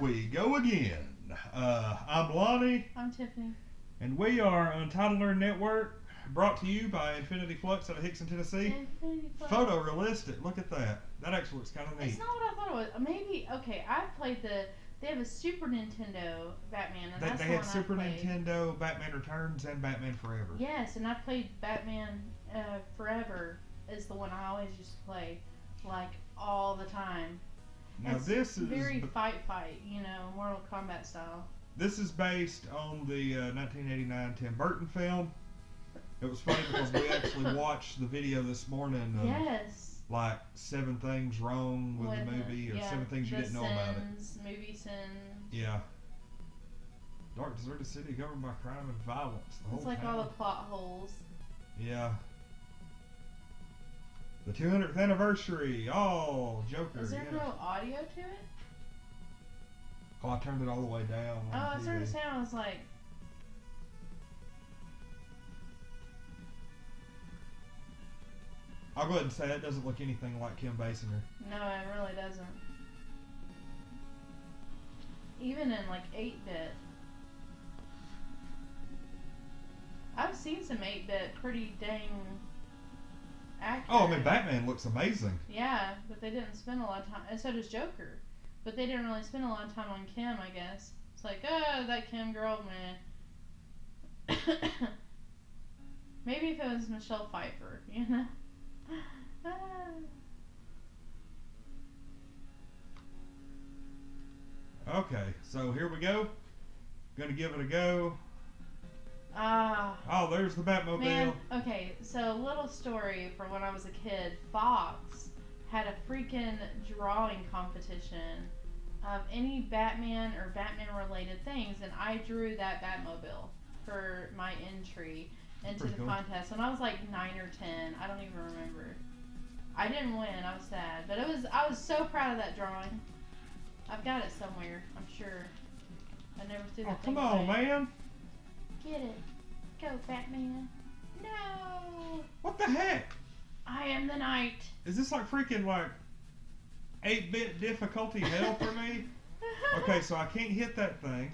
we go again. I'm Lonnie, I'm Tiffany. and we are Untitled Network, brought to you by Infinity Flux out of Hickson, Tennessee. Infinity Flux. Photorealistic. Look at that. That actually looks kind of neat. It's not what I thought it was. Maybe, okay, I've played they have a Super Nintendo Batman, and that's They the had one Super I played. Nintendo, Batman Returns, and Batman Forever. Yes, and I played Batman Forever is the one I always used to play, like, all the time. Now it's this is very fight, Mortal Kombat style. This is based on the 1989 Tim Burton film. It was funny because we actually watched the video this morning of Yes. like 7 things wrong with the movie, or 7 things you didn't know about it. Movie sins. Yeah. Dark deserted city governed by crime and violence. It's like all the plot holes. Yeah. The 200th anniversary. Oh, Joker. Is there no audio to it? Oh, I turned it all the way down. Oh, I started saying, I was like, I'll go ahead and say it doesn't look anything like Kim Basinger. no, it really doesn't. Even in like 8-bit. I've seen some 8-bit pretty dang accurate. Oh, I mean, Batman looks amazing. Yeah, but they didn't spend a lot of time, and so does Joker. But they didn't really spend a lot of time on Kim, I guess. It's like, oh, that Kim girl, man. Maybe if it was Michelle Pfeiffer, you know? Okay, so here we go. Gonna give it a go. Oh, there's the Batmobile. Man, okay, so a little story from when I was a kid. Fox had a freaking drawing competition of any Batman or Batman related things, and I drew that Batmobile for my entry into the contest when I was like 9 or 10. I don't even remember. I didn't win. I was sad, but I was so proud of that drawing. I've got it somewhere, I'm sure. I never threw that thing come on, away. man. Get it. Go, Batman. No. What the heck? I am the knight. Is this like freaking like 8-bit difficulty hell for me? Okay, so I can't hit that thing.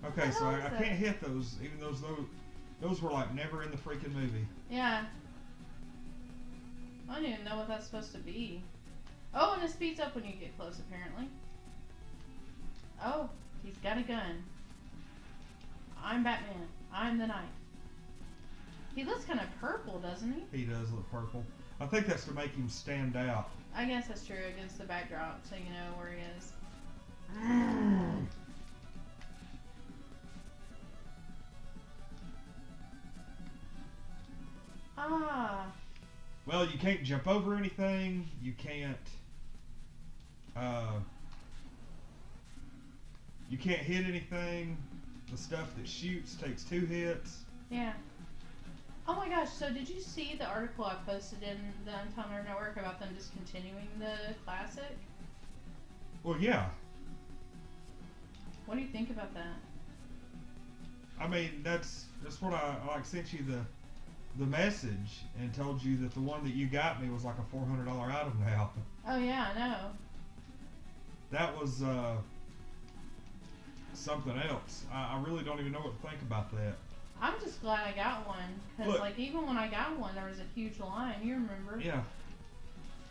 Okay, so I can't hit those, even though those were like never in the freaking movie. Yeah. I don't even know what that's supposed to be. Oh, and it speeds up when you get close, apparently. Oh, he's got a gun. I'm Batman. I'm the knight. He looks kind of purple, doesn't he? He does look purple. I think that's to make him stand out. I guess that's true against the backdrop, so you know where he is. Ah. Well, you can't jump over anything. You can't. You can't hit anything. The stuff that shoots takes 2 hits. Yeah. Oh my gosh, so did you see the article I posted in the Untitled Network about them discontinuing the classic? Well, yeah. What do you think about that? I mean, that's what I like sent you the message and told you that the one that you got me was like a $400 item now. Oh yeah, I know. That was something else. I really don't even know what to think about that. I'm just glad I got one, because like even when I got one, there was a huge line. You remember? Yeah.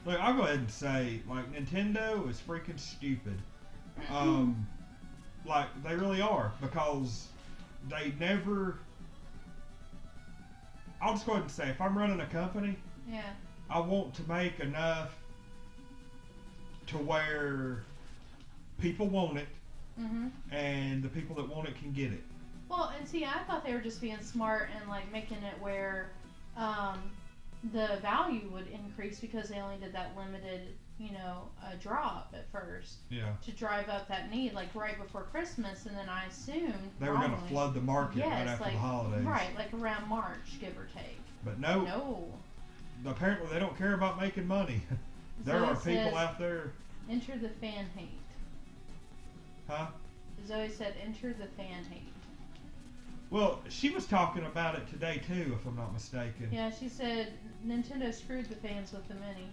Look, I'll go ahead and say, like, Nintendo is freaking stupid. Like, they really are, because they never. I'll just go ahead and say, if I'm running a company, yeah, I want to make enough to where people want it, and the people that want it can get it. Well, and see, I thought they were just being smart and like making it where the value would increase because they only did that limited, drop at first. Yeah. To drive up that need, like right before Christmas, and then I assumed they were going to flood the market right after the holidays. Right, like around March, give or take. But no. Apparently, they don't care about making money. There are people out there. Enter the fan hate. Huh? Zoe said, enter the fan hate. Well, she was talking about it today too, if I'm not mistaken. Yeah, she said Nintendo screwed the fans with the Mini.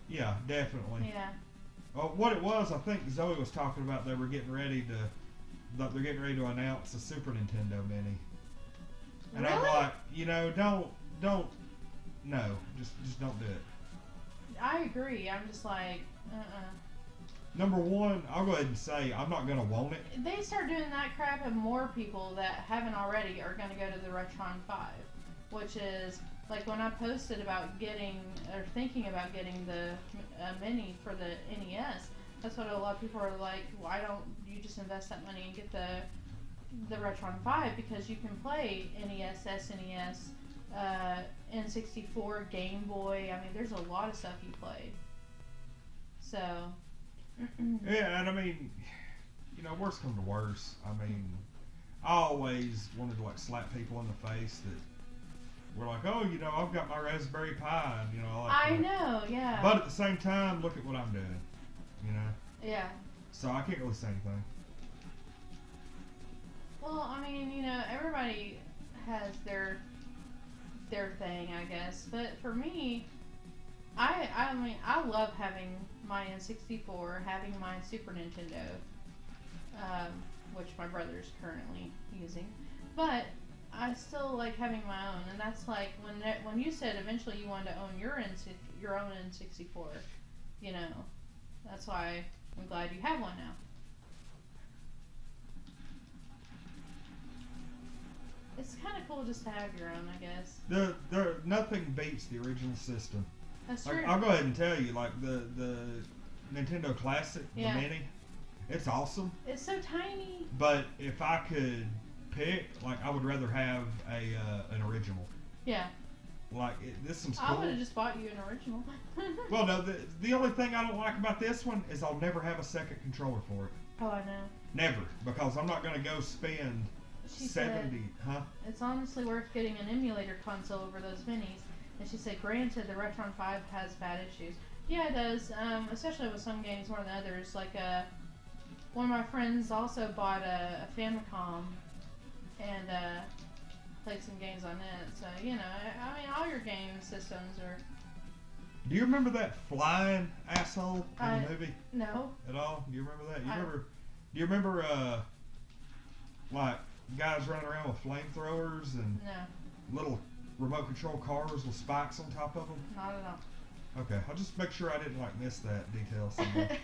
Yeah, definitely. Yeah. What it was, I think Zoe was talking about. They were getting ready to, they're getting ready to announce a Super Nintendo Mini. And Really? I'm like, don't, no, just don't do it. I agree. I'm just like, Number one, I'll go ahead and say I'm not gonna want it. They start doing that crap, and more people that haven't already are going to go to the Retron 5, which is like when I posted about getting or thinking about getting the Mini for the NES. That's what a lot of people are like. Why don't you just invest that money and get the Retron 5, because you can play NES, SNES, N64, Game Boy. I mean, there's a lot of stuff you play. So. Yeah, and I mean, worst come to worst. I mean, I always wanted to like slap people in the face that were like, oh, I've got my Raspberry Pi, and I know, yeah. But at the same time, look at what I'm doing, Yeah. So I can't really say anything. Well, I mean, everybody has their thing, I guess. But for me, I mean, I love having my N64, having my Super Nintendo, which my brother is currently using. But I still like having my own, and that's like when you said eventually you wanted to own your own N64. That's why I'm glad you have one now. It's kind of cool just to have your own, I guess. Nothing beats the original system. That's Like, true. I'll go ahead and tell you, like the Nintendo Classic, Yeah. the Mini, it's awesome. It's so tiny. But if I could pick, like, I would rather have an original. Yeah. Like, this one's I cool. would have just bought you an original. Well, no, the only thing I don't like about this one is I'll never have a second controller for it. Oh, I know. Never, because I'm not going to go spend She 70, said, it's honestly worth getting an emulator console over those minis. And she said, granted, the Retron 5 has bad issues. Yeah, it does, especially with some games more than others. Like, one of my friends also bought a Famicom and played some games on it. So, I mean, all your game systems are... Do you remember that flying asshole in the movie? No. At all? Do you remember that? Do you remember, like, guys running around with flamethrowers and little remote control cars with spikes on top of them? Not at all. Okay, I'll just make sure I didn't like miss that detail somewhere.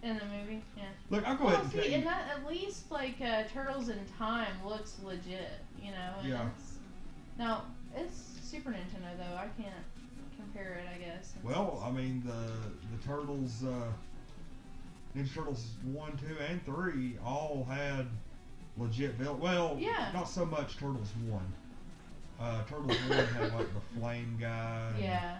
In the movie, yeah. Look, I'll go ahead and tell you. And that at least like Turtles in Time looks legit, And Yeah. Now it's Super Nintendo though. I can't compare it, I guess. Well, I mean the Turtles, Ninja Turtles 1, 2, and 3 all had legit villains. Well, yeah. Not so much Turtles 1. Turtles 1 had like the flame guy. Yeah.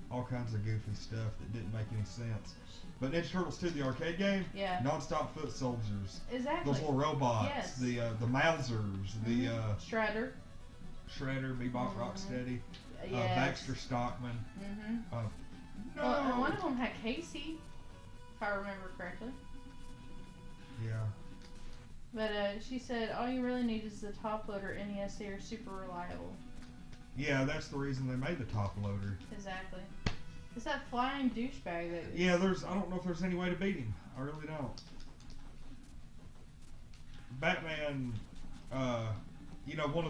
All kinds of goofy stuff that didn't make any sense. But Ninja Turtles 2, the arcade game, yeah. non-stop foot soldiers. Exactly. Those little robots. Yes. The Mousers. The Shredder. Bebop, Rocksteady. Yes. Baxter Stockman. Mm-hmm. No. Well, one of them had Casey, if I remember correctly. Yeah. But she said all you really need is the top loader NES. They are super reliable. Yeah, that's the reason they made the top loader. Exactly. It's that flying douchebag that. Yeah, I don't know if there's any way to beat him. I really don't. Batman, one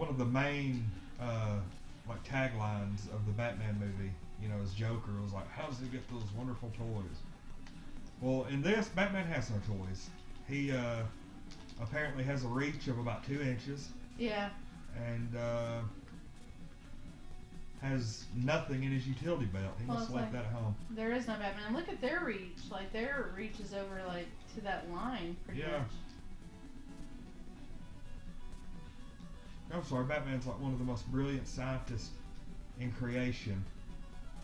of the main like taglines of the Batman movie, as Joker was like, how does he get those wonderful toys? Well, in this, Batman has no toys. He apparently has a reach of about 2 inches. Yeah. And has nothing in his utility belt. He must have left that at home. There is no Batman. Look at their reach. Like, their reach is over, like, to that line, pretty much. I'm sorry, Batman's like one of the most brilliant scientists in creation.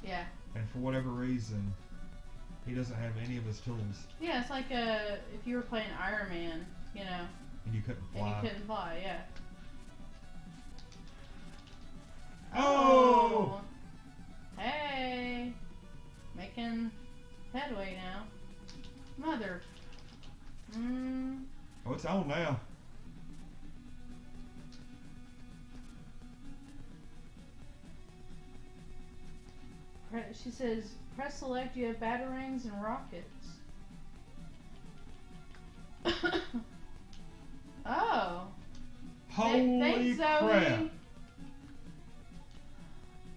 Yeah. And for whatever reason, he doesn't have any of his tools. Yeah, it's like if you were playing Iron Man, And you couldn't fly. Yeah. Oh! Hey! Making headway now. Mother. Oh, it's on now. She says, press select, you have batarangs and rockets. Oh. Holy Thanks, Zoe. crap.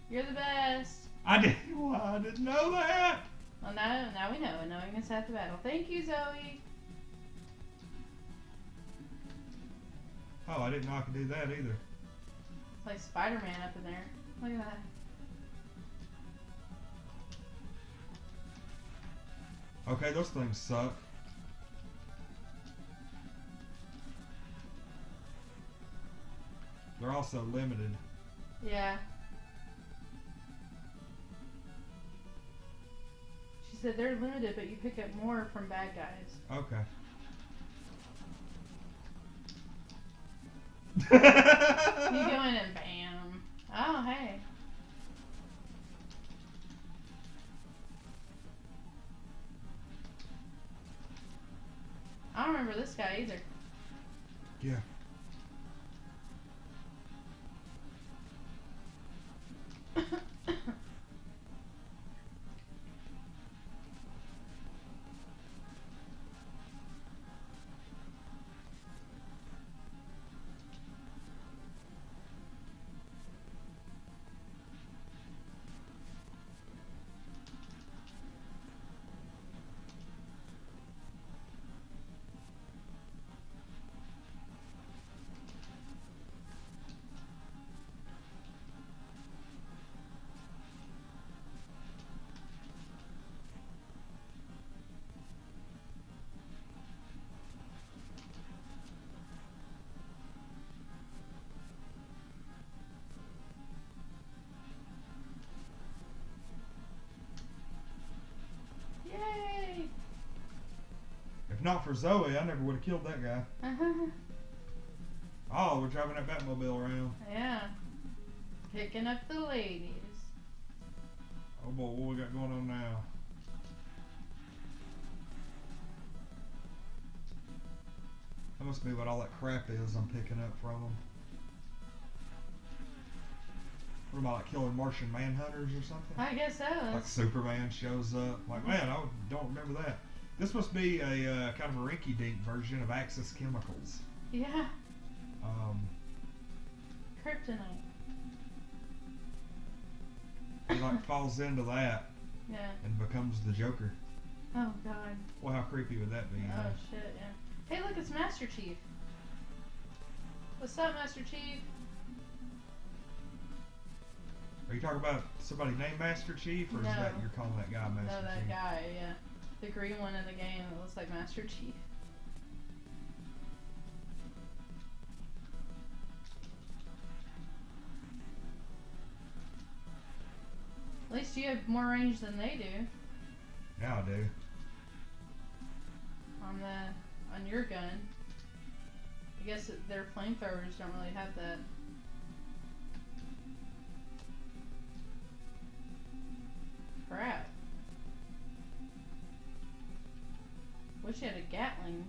You're the best. I didn't know that. Well, now we know. Knowing is half the battle. Thank you, Zoe. Oh, I didn't know I could do that either. It's like Spider-Man up in there. Look at that. Okay, those things suck. They're also limited. Yeah. She said they're limited, but you pick up more from bad guys. Okay. You go in and bam. Oh, hey. I don't remember this guy either. Yeah. Yay! If not for Zoe, I never would have killed that guy. Oh, we're driving that Batmobile around. Yeah. Picking up the ladies. Oh boy, what we got going on now? That must be what all that crap is I'm picking up from them. What am I, like killing Martian manhunters or something? I guess so. Like Superman shows up. Like, man, I don't remember that. This must be a kind of a rinky-dink version of Axis Chemicals. Yeah. Kryptonite. He like falls into that Yeah. and becomes the Joker. Oh, God. Well, how creepy would that be? You Oh, know? shit, yeah. Hey, look, it's Master Chief. What's up, Master Chief? Are you talking about somebody named Master Chief, or is No. that you're calling that guy Master No, that Chief? guy, yeah. The green one in the game that looks like Master Chief. At least you have more range than they do Yeah, I do. on your gun. I guess their flamethrowers don't really have that. Crap. Wish you had a Gatling.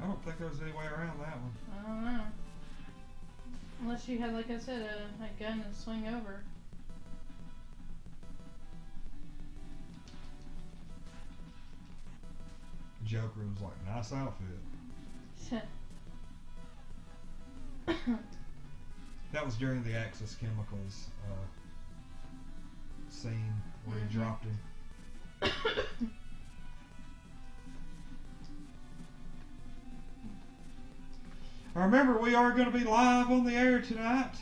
I don't think there was any way around that one. I don't know. Unless you had, like I said, a gun and swing over. Joker was like, nice outfit. That was during the Axis Chemicals scene where he dropped him. Remember, we are going to be live on the air tonight.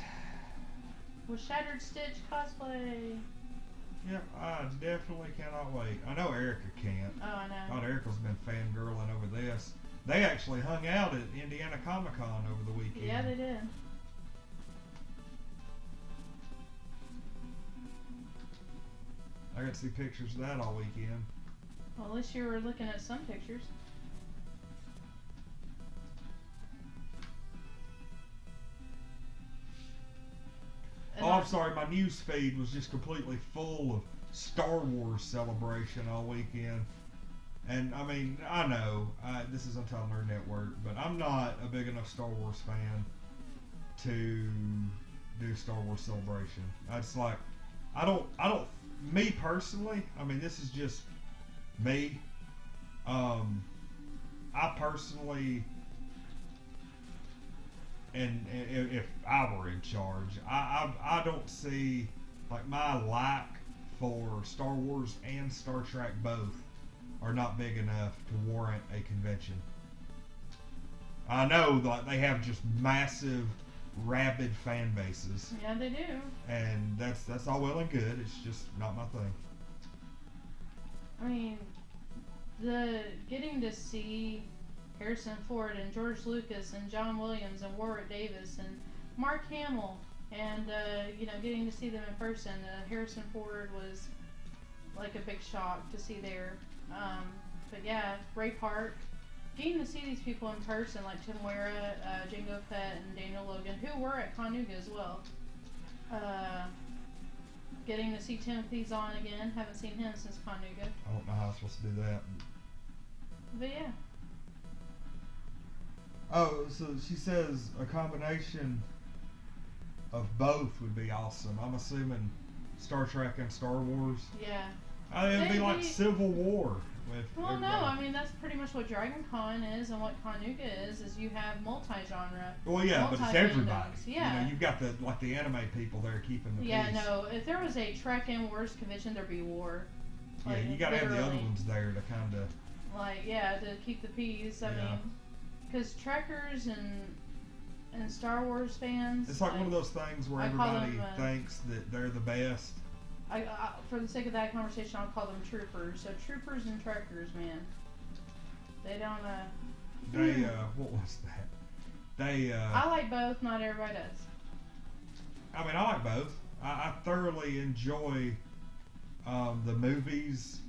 With Shattered Stitch cosplay. Yep, I definitely cannot wait. I know Erica can't. Oh, I know. God, Erica's been fangirling over this. They actually hung out at Indiana Comic Con over the weekend. Yeah, they did. I got to see pictures of that all weekend. Well, at least you were looking at some pictures. Oh, I'm sorry, my news feed was just completely full of Star Wars celebration all weekend. And I mean, I know this is Untitled Nerd Network, but I'm not a big enough Star Wars fan to do Star Wars celebration. It's like I don't. Me personally, I mean, this is just me. I personally, and if I were in charge, I don't see like my lack for Star Wars and Star Trek both are not big enough to warrant a convention. I know that they have just massive, rabid fan bases. Yeah, they do. And that's all well and good. It's just not my thing. I mean, the getting to see Harrison Ford and George Lucas and John Williams and Warwick Davis and Mark Hamill and getting to see them in person. Harrison Ford was like a big shock to see there. But yeah, Ray Park. Getting to see these people in person, like Tim Wera, Jango Fett, and Daniel Logan, who were at Conuga as well. Getting to see Timothy Zahn again. Haven't seen him since Conuga. I don't know how I'm supposed to do that. But yeah. Oh, so she says a combination of both would be awesome. I'm assuming Star Trek and Star Wars. Yeah. It would be like Civil War. Well, everybody. no, I mean, that's pretty much what Dragon Con is and what Conuga is you have multi-genre. Well, yeah, but it's everybody. Yeah. You know, you've got the anime people there keeping the peace. Yeah, no, if there was a Trek and Wars convention, there'd be war. Yeah, you got to have the other ones there to kind of... Like, yeah, to keep the peace. I mean, because Trekkers and Star Wars fans... It's like one of those things where everybody thinks that they're the best. For the sake of that conversation, I'll call them troopers. So troopers and trekkers, man. They don't, what was that? I like both, not everybody does. I mean, I like both. I thoroughly enjoy the movies.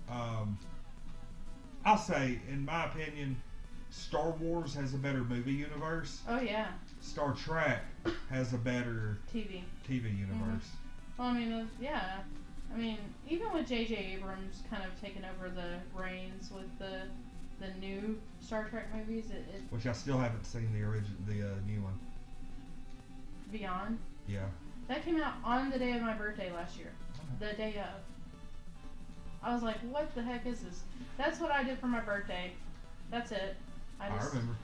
I'll say, in my opinion, Star Wars has a better movie universe. Oh, yeah. Star Trek has a better TV universe. Mm-hmm. Well, I mean, yeah. I mean, even with J.J. Abrams kind of taking over the reins with the new Star Trek movies, which I still haven't seen the new one. Beyond? Yeah. That came out on the day of my birthday last year. The day of. I was like, what the heck is this? That's what I did for my birthday. That's it. I remember.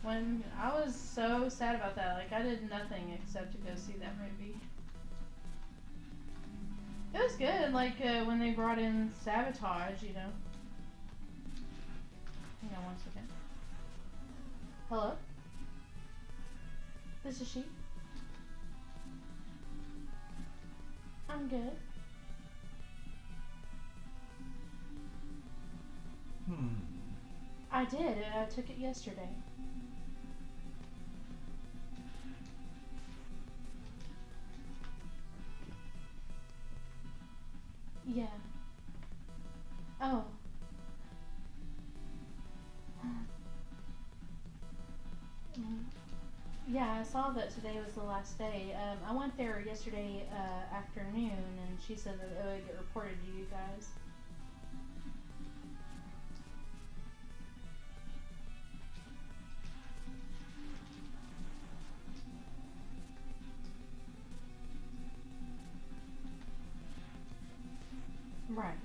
When I was so sad about that, like I did nothing except to go see that movie. It was good, like when they brought in Sabotage, you know. Hang on one second. Hello? This is she? I'm good. I did. I took it yesterday. Yeah. Oh. Yeah, I saw that today was the last day. I went there yesterday afternoon, and she said that it would get reported to you guys. Right.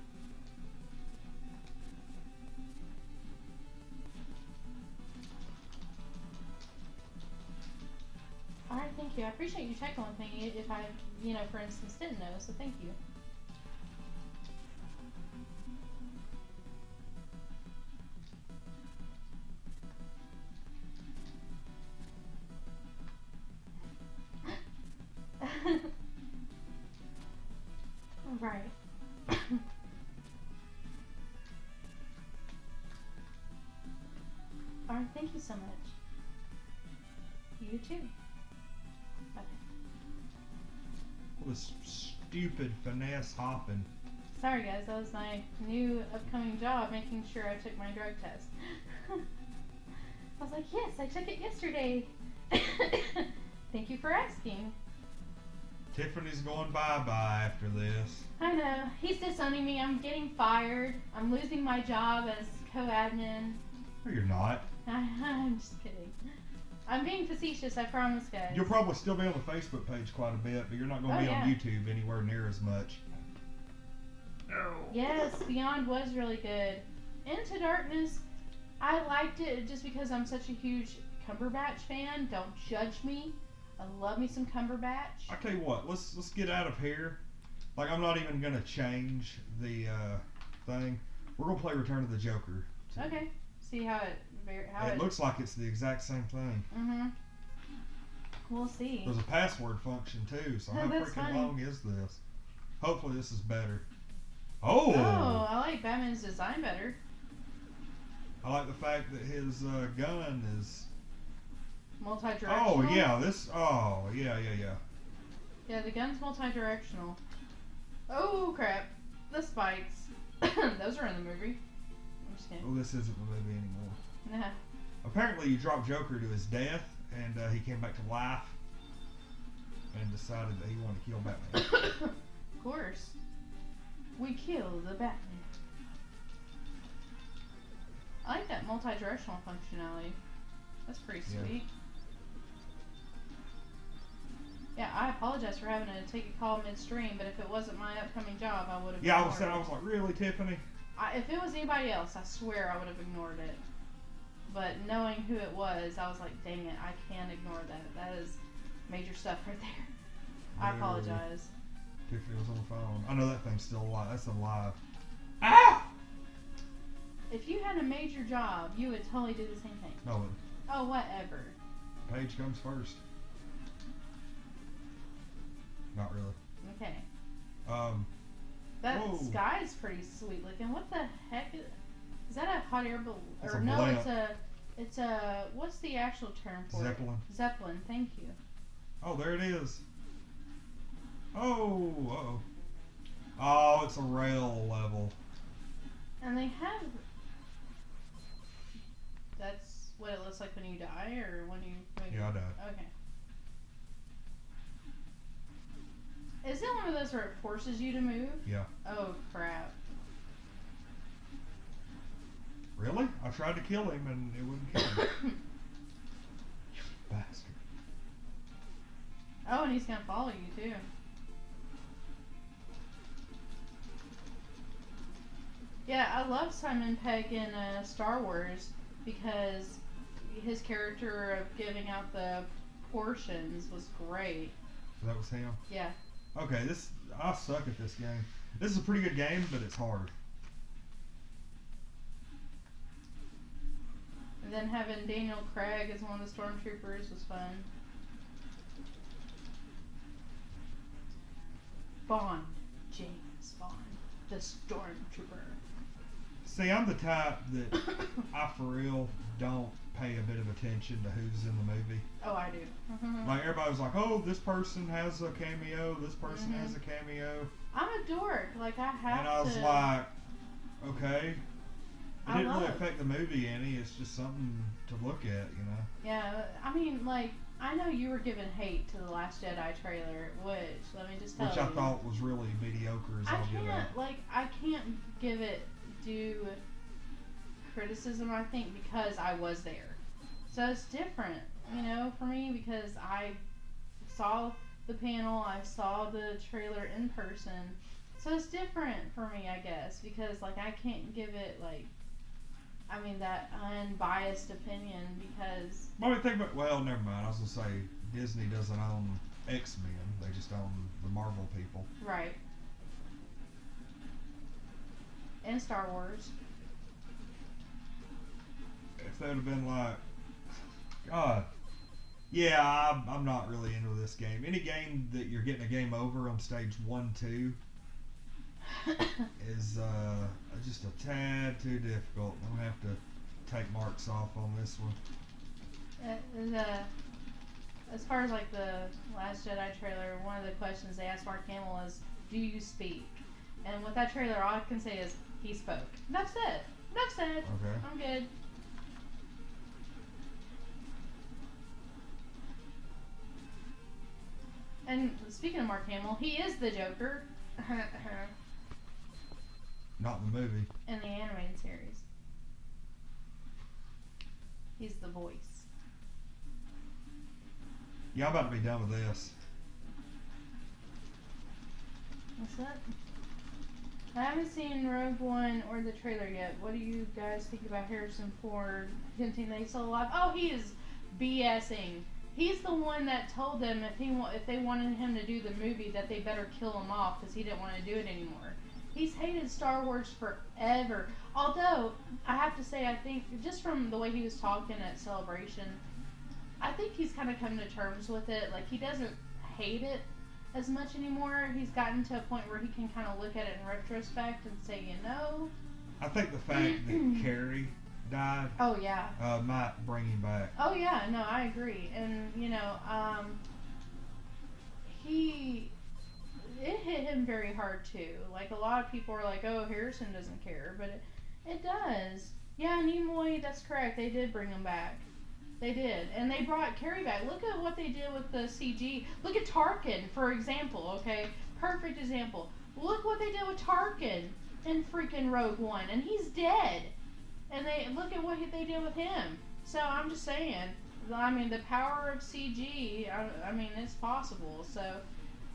Alright, thank you. I appreciate you checking with me if I, for instance, didn't know, so thank you. Right. Alright, thank you so much. You too. Bye. All this stupid finesse hopping. Sorry guys, that was my new upcoming job, making sure I took my drug test. I was like, yes, I took it yesterday. Thank you for asking. Tiffany's going bye-bye after this. I know. He's disowning me. I'm getting fired. I'm losing my job as co-admin. No, you're not. I'm just kidding. I'm being facetious, I promise, guys. You'll probably still be on the Facebook page quite a bit, but you're not going to be on YouTube anywhere near as much. No. Yes, Beyond was really good. Into Darkness, I liked it just because I'm such a huge Cumberbatch fan. Don't judge me. I love me some Cumberbatch. I tell you what, let's get out of here. Like, I'm not even gonna change the thing. We're gonna play Return of the Joker. Okay. See how it looks like it's the exact same thing. Mhm. We'll see. There's a password function too. So how freaking long is this? Hopefully this is better. Oh. Oh, I like Batman's design better. I like the fact that his gun is multi-directional. Oh yeah, yeah. Yeah, the gun's multi-directional. Oh crap! The spikes. Those are in the movie. I'm just kidding. Oh, this isn't the movie anymore. Nah. Apparently, you dropped Joker to his death, and he came back to life, and decided that he wanted to kill Batman. Of course. We kill the Batman. I like that multi-directional functionality. That's pretty sweet. Yeah, I apologize for having to take a call midstream, but if it wasn't my upcoming job, I would have. Yeah, I was like, really, Tiffany? If it was anybody else, I swear I would have ignored it. But knowing who it was, I was like, dang it, I can't ignore that. That is major stuff right there. I apologize. Tiffany was on the phone. I know that thing's still alive. That's alive. Ah! If you had a major job, you would totally do the same thing. No. Oh, whatever. Page comes first. Not really. Okay. That sky is pretty sweet looking. What the heck is that? A hot air balloon? Or no, blimp. it's a. What's the actual term for Zeppelin. it? Zeppelin. Thank you. Oh, there it is. Oh, uh-oh. Oh, it's a rail level. And they have. That's what it looks like when you die, or when you. Yeah, I died. Okay. Is it one of those where it forces you to move? Yeah. Oh crap. Really? I tried to kill him and it wouldn't kill him. You bastard. Oh, and he's gonna follow you too. Yeah, I love Simon Pegg in Star Wars because his character of giving out the portions was great. So that was him? Yeah. Okay, I suck at this game. This is a pretty good game, but it's hard. And then having Daniel Craig as one of the stormtroopers was fun. Bond. James Bond. The stormtrooper. See, I'm the type that I for real don't pay a bit of attention to who's in the movie. Oh, I do. Like, everybody's like, oh, this person has a cameo, this person has a cameo. I'm a dork. Like, I have to... And I was like, okay. It didn't really affect the movie any. It's just something to look at, you know? Yeah, I mean, like, I know you were giving hate to the Last Jedi trailer, which, let me just tell you. Which I thought was really mediocre as all get out. I can't give it due criticism, I think, because I was there. So it's different, you know, for me, because I saw the panel, I saw the trailer in person. So it's different for me, I guess, because, like, I can't give it, like, I mean, that unbiased opinion because... Well, never mind. I was going to say, Disney doesn't own X-Men. They just own the Marvel people. Right. And Star Wars. If they would have been like... God. Yeah, I'm not really into this game. Any game that you're getting a game over on stage 1, 2... is just a tad too difficult. I'm gonna have to take marks off on this one. As far as like the Last Jedi trailer, one of the questions they asked Mark Hamill is, "Do you speak?" And with that trailer, all I can say is he spoke. Enough said. Enough said. Okay. I'm good. And speaking of Mark Hamill, he is the Joker. Not in the movie. In the animated series. He's the voice. Yeah, I'm about to be done with this. What's that? I haven't seen Rogue One or the trailer yet. What do you guys think about Harrison Ford hinting that he's still alive? Oh, he is BSing. He's the one that told them if they wanted him to do the movie that they better kill him off because he didn't want to do it anymore. He's hated Star Wars forever. Although, I have to say, I think, just from the way he was talking at Celebration, I think he's kind of come to terms with it. Like, he doesn't hate it as much anymore. He's gotten to a point where he can kind of look at it in retrospect and say, you know. I think the fact that Carrie died Oh, yeah. might bring him back. Oh, yeah. No, I agree. And, you know, it hit him very hard, too. Like, a lot of people are like, oh, Harrison doesn't care. But it does. Yeah, Nimoy, that's correct. They did bring him back. They did. And they brought Carrie back. Look at what they did with the CG. Look at Tarkin, for example, okay? Perfect example. Look what they did with Tarkin in freaking Rogue One. And he's dead. And they look at what they did with him. So I'm just saying, I mean, the power of CG, I mean, it's possible. So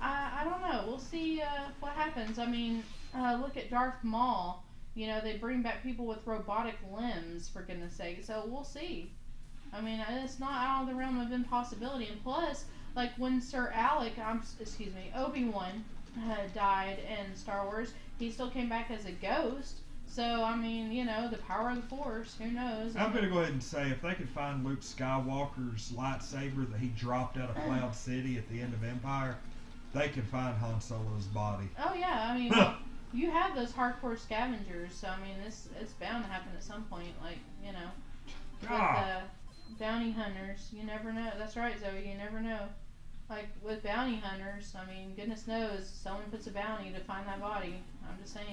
I don't know. We'll see what happens. I mean, look at Darth Maul. You know, they bring back people with robotic limbs, for goodness sake. So we'll see. I mean, it's not out of the realm of impossibility. And plus, like when Obi-Wan died in Star Wars, he still came back as a ghost. So, I mean, you know, the power of the Force, who knows? I'm going to go ahead and say, if they could find Luke Skywalker's lightsaber that he dropped out of Cloud City at the end of Empire, they could find Han Solo's body. Oh, yeah. I mean, well, you have those hardcore scavengers, so, I mean, it's bound to happen at some point. Like, you know, with bounty hunters, you never know. That's right, Zoe, you never know. Like, with bounty hunters, I mean, goodness knows, someone puts a bounty to find that body. I'm just saying.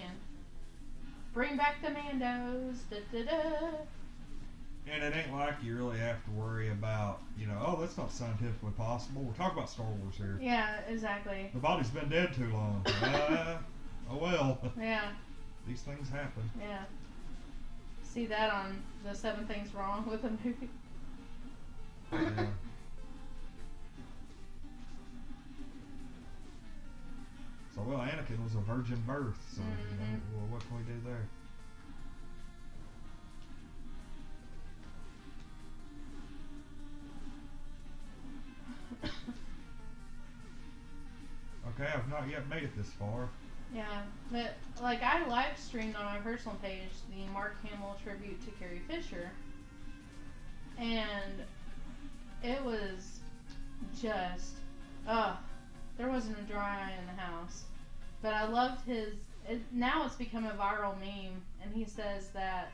Bring back the Mandos. Da, da, da. And it ain't like you really have to worry about, you know, oh, that's not scientifically possible. We're talking about Star Wars here. Yeah, exactly. The body's been dead too long. Oh well. Yeah. These things happen. Yeah. See that on the 7 Things Wrong with a Movie. Yeah. So, well, Anakin was a virgin birth, so, you know, well, what can we do there? Okay, I've not yet made it this far. Yeah, but, like, I live streamed on my personal page the Mark Hamill tribute to Carrie Fisher, and it was just, there wasn't a dry eye in the house. But I loved now it's become a viral meme, and he says that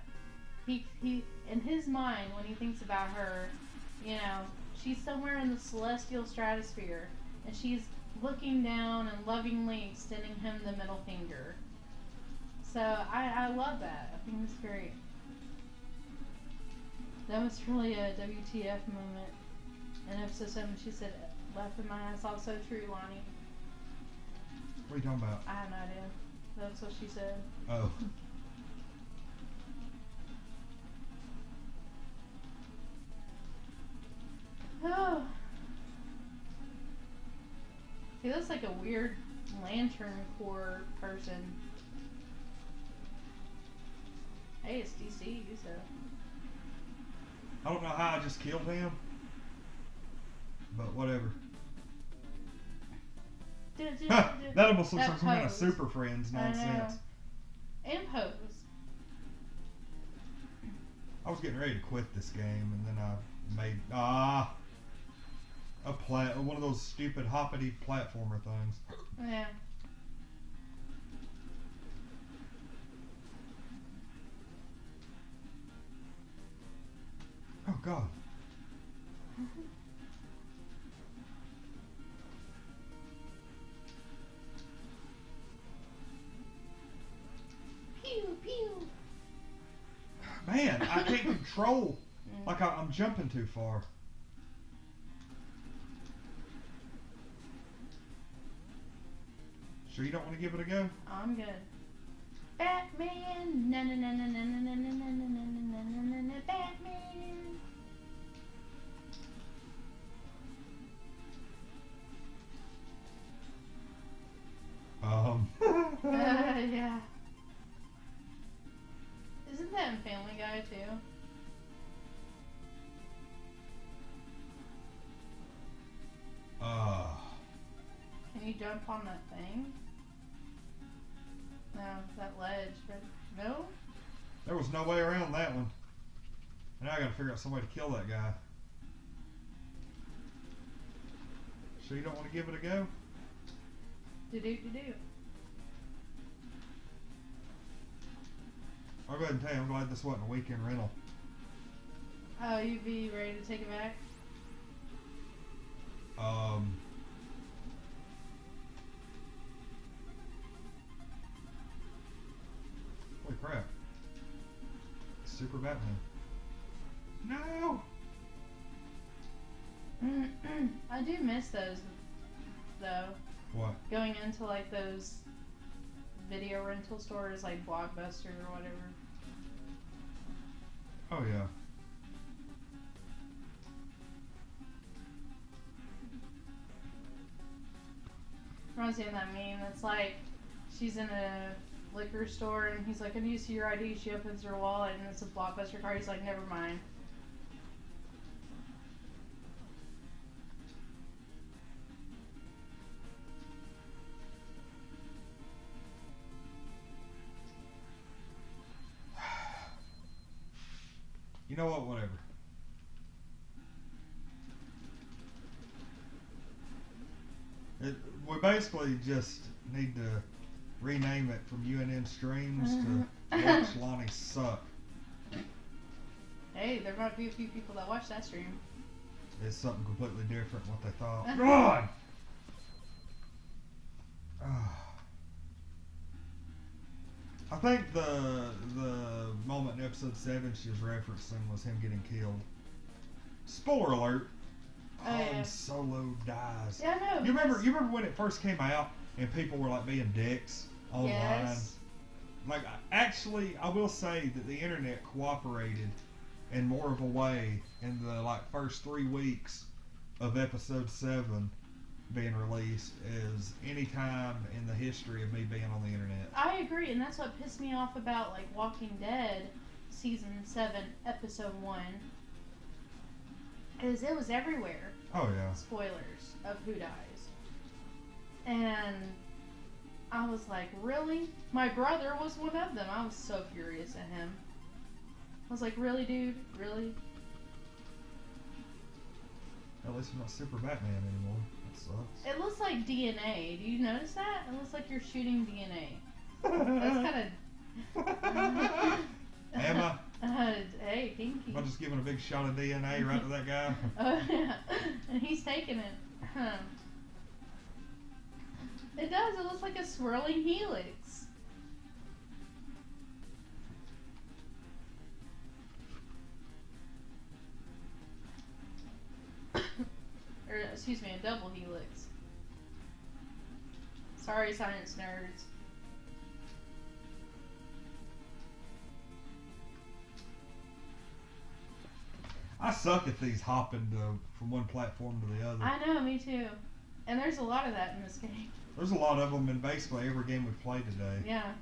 he in his mind, when he thinks about her, you know, she's somewhere in the celestial stratosphere, and she's looking down and lovingly extending him the middle finger. So I love that. I think it's great. That was really a WTF moment. In episode 7, she said, laughing my ass off. So true, Lonnie. What are you talking about? I have no idea. That's what she said. Oh. Oh. He looks like a weird lantern corps person. Hey, it's DC, so. I don't know how I just killed him, but whatever. That almost looks like some kind of Super Friends nonsense. And Pose. I was getting ready to quit this game, and then I made one of those stupid hoppity platformer things. Yeah. Oh God. Pew pew. Man, I can't control. Like I'm jumping too far. Sure you don't want to give it a go? I'm good. Batman, na na na na na na na na na na na na na na Batman. Yeah. Isn't that in Family Guy too? Can you jump on that thing? No, that ledge. But no? There was no way around that one. Now I gotta figure out some way to kill that guy. Sure you don't want to give it a go? Do-do-do-do. I'll go ahead and tell you, I'm glad this wasn't a weekend rental. Oh, you'd be ready to take it back? Holy crap. Super Batman. No! I do miss those, though. What? Going into like those video rental stores like Blockbuster or whatever. Oh yeah. Reminds me of that meme. It's like she's in a liquor store and he's like, I need to see your ID. She opens her wallet and it's a Blockbuster card. He's like, never mind. You know what? Whatever. We basically just need to rename it from UNN Streams to Watch Lonnie Suck. Hey, there might be a few people that watch that stream. It's something completely different from what they thought. God! I think the moment in episode 7 she was referencing was him getting killed. Spoiler alert. Han Solo dies. Yeah, I know. You remember when it first came out and people were like being dicks online? Yes. Like, actually, I will say that the internet cooperated in more of a way in the like first 3 weeks of episode 7 being released as any time in the history of me being on the internet. I agree, and that's what pissed me off about like Walking Dead season 7 episode 1 is it was everywhere. Oh yeah. Spoilers of who dies. And I was like, really? My brother was one of them. I was so furious at him. I was like, really, dude? Really? At least I'm not Super Batman anymore. That sucks. It looks like DNA. Do you notice that? It looks like you're shooting DNA. That's kind of... Am I? Hey, Pinky. Am I just giving a big shot of DNA right to that guy? Oh, yeah. And he's taking it. It does. It looks like a swirling helix. Or, excuse me, a double helix. Sorry, science nerds. I suck at these hopping from one platform to the other. I know, me too. And there's a lot of that in this game. There's a lot of them in basically every game we've played today. Yeah.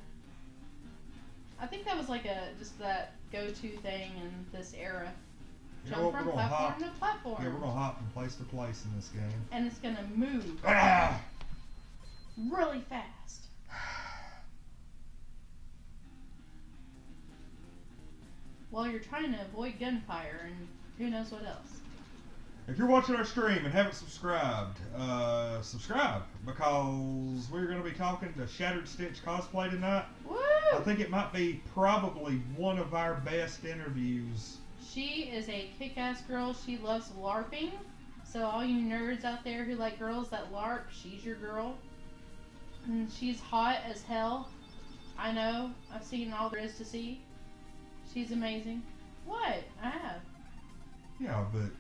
I think that was like just that go-to thing in this era. Jump from platform to platform. Yeah, we're going to hop from place to place in this game. And it's going to move really fast. While you're trying to avoid gunfire and who knows what else. If you're watching our stream and haven't subscribed, subscribe, because we're going to be talking to Shattered Stitch Cosplay tonight. Woo! I think it might be probably one of our best interviews. She is a kick-ass girl. She loves LARPing. So all you nerds out there who like girls that LARP, she's your girl. And she's hot as hell. I know. I've seen all there is to see. She's amazing. What? I have. Yeah, but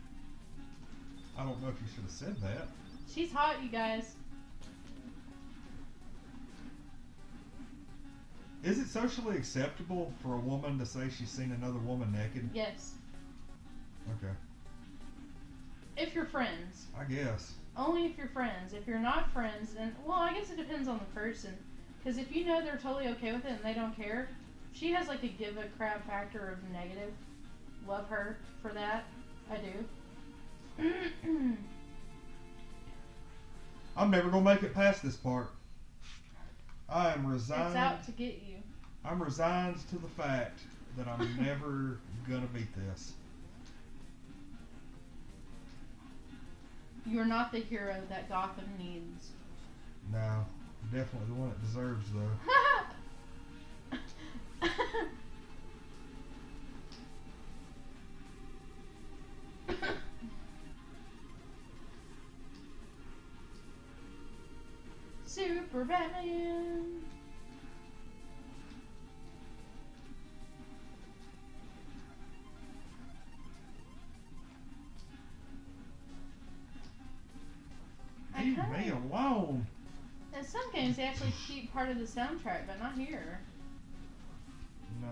I don't know if you should have said that. She's hot, you guys. Is it socially acceptable for a woman to say she's seen another woman naked? Yes. Okay. If you're friends. I guess. Only if you're friends. If you're not friends, then, well, I guess it depends on the person. Because if you know they're totally okay with it and they don't care, she has like a give a crap factor of negative. Love her for that. I do. I'm never gonna make it past this part. I am resigned. It's out to get you. I'm resigned to the fact that I'm never gonna beat this. You're not the hero that Gotham needs. No, definitely the one it deserves, though. Super Batman. Leave me alone. In some games, they actually keep part of the soundtrack, but not here. No.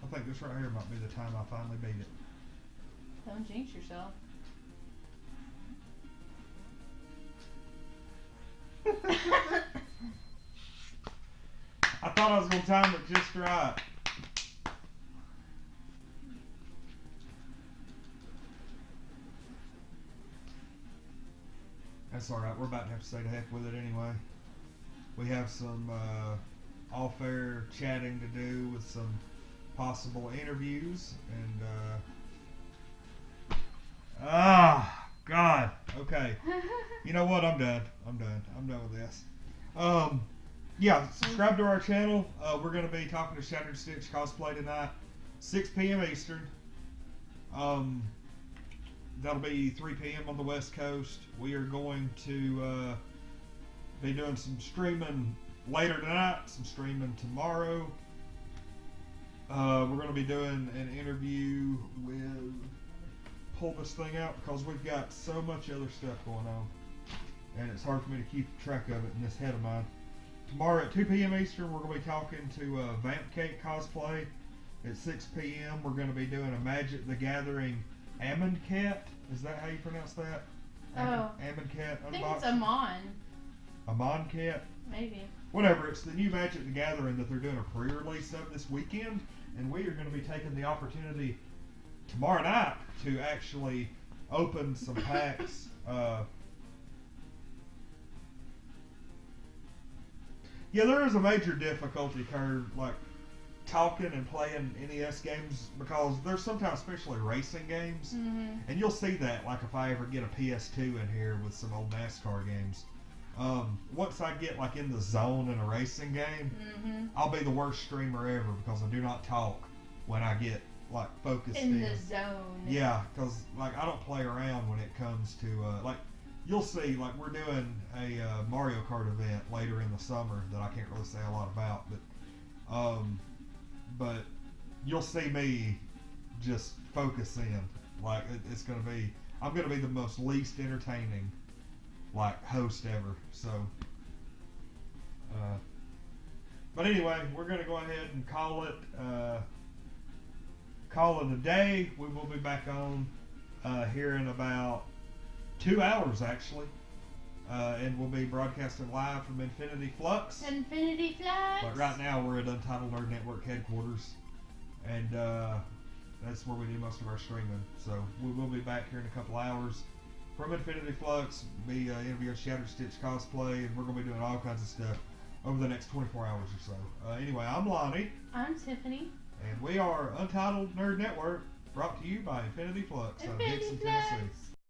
I think this right here might be the time I finally beat it. Don't jinx yourself. I thought I was going to time it just right. That's alright, we're about to have to say to heck with it anyway. We have some off-air chatting to do with some possible interviews, and God, okay. You know what, I'm done with this. Yeah, subscribe to our channel. We're going to be talking to Shattered Stitch Cosplay tonight, 6 p.m. Eastern. That'll be 3 p.m. on the West Coast. We are going to be doing some streaming later tonight, some streaming tomorrow. We're going to be doing an interview with... Pull this thing out because we've got so much other stuff going on. And it's hard for me to keep track of it in this head of mine. Tomorrow at 2 p.m. Eastern, we're going to be talking to Vamp Cake Cosplay. At 6 p.m., we're going to be doing a Magic the Gathering Ammon Cat. Is that how you pronounce that? Ammon Cat unboxing? I think it's Amon. Amon Cat? Maybe. Whatever. It's the new Magic the Gathering that they're doing a pre-release of this weekend. And we are going to be taking the opportunity tomorrow night to actually open some packs. Yeah, there is a major difficulty curve, like talking and playing NES games, because there's sometimes, especially racing games, and you'll see that, like if I ever get a PS2 in here with some old NASCAR games. Once I get like in the zone in a racing game, I'll be the worst streamer ever because I do not talk when I get like focused in the zone. Yeah, because like I don't play around when it comes to like. You'll see, like, we're doing a Mario Kart event later in the summer that I can't really say a lot about, but you'll see me just focus in. Like, it's going to be, I'm going to be the most least entertaining, like, host ever. So, but anyway, we're going to go ahead and call it a day. We will be back on here in about 2 hours, actually, and we'll be broadcasting live from Infinity Flux. Infinity Flux. But right now we're at Untitled Nerd Network headquarters, and that's where we do most of our streaming. So we will be back here in a couple hours from Infinity Flux, be interviewing Shattered Stitch Cosplay, and we're going to be doing all kinds of stuff over the next 24 hours or so. Anyway, I'm Lonnie. I'm Tiffany. And we are Untitled Nerd Network, brought to you by Infinity Flux out of Dixon, Tennessee.